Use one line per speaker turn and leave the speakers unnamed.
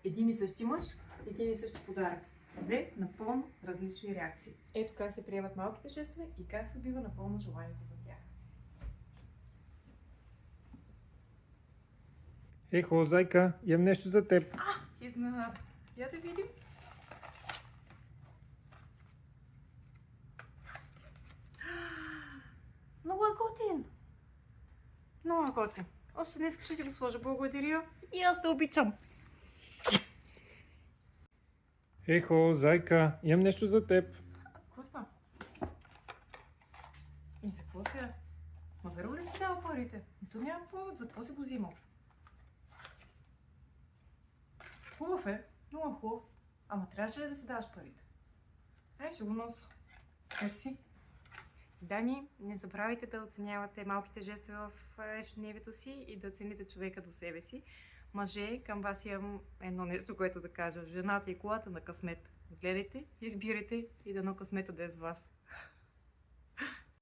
Един и същи мъж, един и същи подарък. Две напълно различни реакции. Ето как се приемат малките жестове и как се убива напълно желанието за тях.
Ехо, зайка, имам нещо за теб.
Изненада. Я да видим. Много е готин. Много е готин. Още днес ще си го сложа. Благодаря. И аз те обичам.
Ехо, зайка, имам нещо за теб.
Какво е това? И за какво сега? Ма верно ли си дал парите? То няма повод. За какво си го взимал? Хубав е. Много хубав. Ама трябваше ли да си даваш парите? Ай, ще го нося. Мерси. Дами, не забравяйте да оценявате малките жестове в ежедневието си и да цените човека до себе си. Мъже, към вас имам едно нещо, което да кажа. Жената и колата на късмет. Гледайте, избирайте и дано късмета да е с вас.